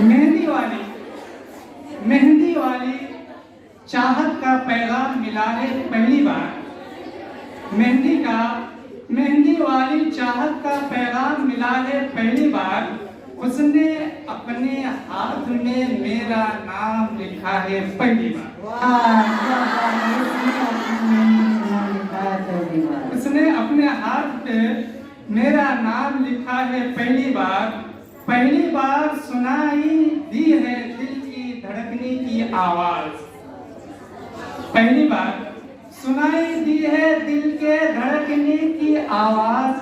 मेहंदी वाली चाहत का पैगाम मिला है पहली बार। मेहंदी वाली चाहत का पैगाम मिला है पहली बार। उसने अपने हाथ में मेरा नाम लिखा है पहली बार। उसने अपने हाथ पे मेरा नाम लिखा है पहली बार। पहली बार सुनाई दी है दिल की धड़कने की आवाज। पहली बार सुनाई दी है दिल के धड़कने की आवाज।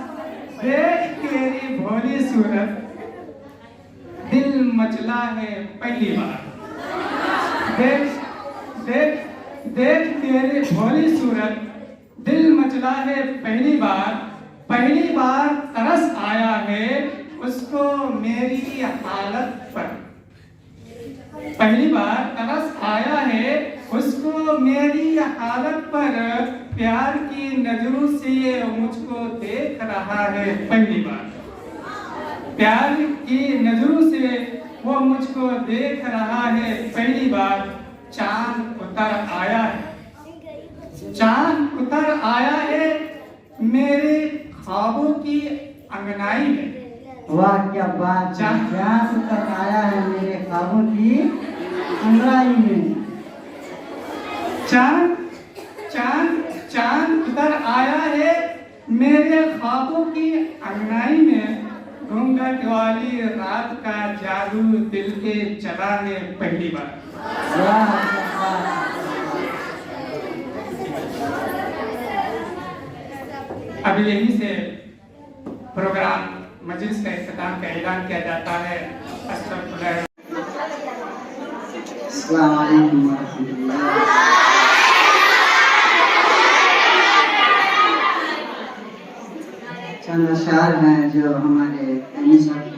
देख तेरी भोली सूरत दिल मचला है पहली बार। देख तेरी भोली सूरत दिल मचला है पहली बार। पहली बार तरस आया है उसको मेरी हालत पर। पहली बार तरस आया है उसको मेरी हालत पर। प्यार की नजरों से मुझको देख रहा है पहली बार। प्यार की नजरों से वो मुझको देख रहा है पहली बार। चांद उतर आया है, चांद उतर आया है मेरे ख्वाबों की अंगनाई में। वाह क्या बात, चांद उतर आया है मेरे ख्वाबों की अंगनाई में। चांद उतर आया है मेरे ख्वाबों की अंगनाई में। घूंघट वाली रात का जादू दिल के चला है पहली बार। वाह अब यहीं से प्रोग्राम मजलिस का इख्तिताम का ऐलान किया जाता है। अस्तगफिरुल्लाह। अस्सलाम वालेकुम वरहमतुल्लाह। चंद अशार हैं जो हमारे अमीर साहब के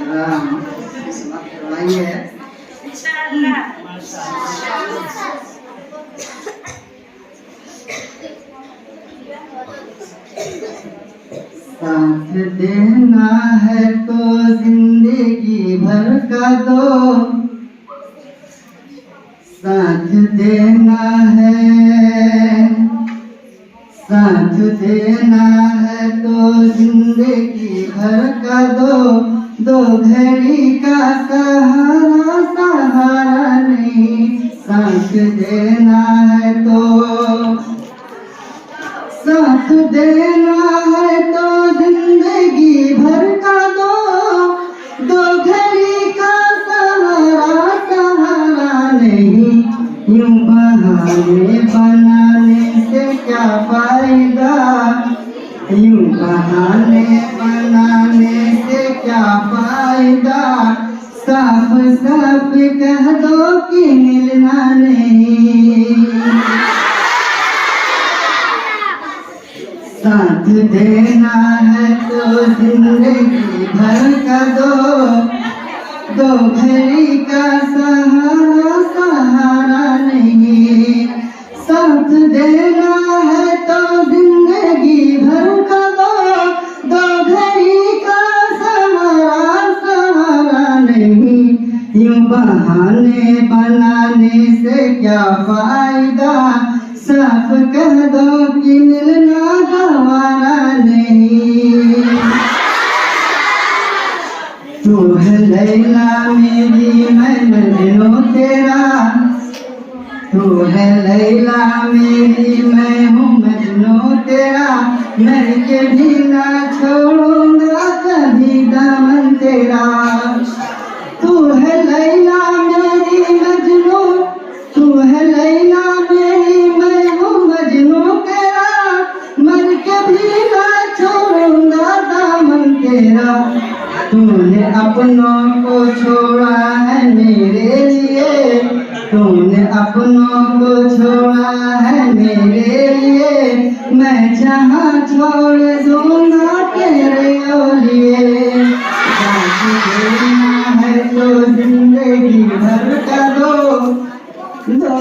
नाम पर समाप्त करवाइए। साथ देना है तो जिंदगी भर का दो। साथ देना है तो जिंदगी भर का दो। दो घड़ी का सहारा नहीं। साथ देना है तो जिंदगी भर का दो। दो घड़ी का सहारा नहीं। यूं बहाने बनाने से क्या फायदा। यूं बहाने बनाने से क्या फायदा। साफ साफ कह दो कि मिलना नहीं। साथ देना है तो जिंदगी भर का दो। दो घड़ी का सहारा नहीं। साथ देना है तो जिंदगी भर का दो। दो घड़ी का सहारा नहीं। यूं बहाने बनाने से क्या फायदा। साफ कह दो कि मिलना गवारा नहीं। तू है लैला मेरी मैं मजनू तेरा। तू है लैला मेरी मैं हूँ मजनू तेरा। मैं के भी ना छोड़ूंगा कभी दामन तेरा। तू है लैला मेरी मजनू। तू है लैला मेरी मैं हूँ मजनू तेरा। मर के भी ना छोड़ूंगा दामन तेरा। तूने अपनों को छोड़ा है मेरे लिए। तूने अपनों को छोड़ा है मेरे लिए। मैं जहाँ छोड़ दूंगा तेरे लिए। साथ देना है तो जिंदगी भर का दो। दो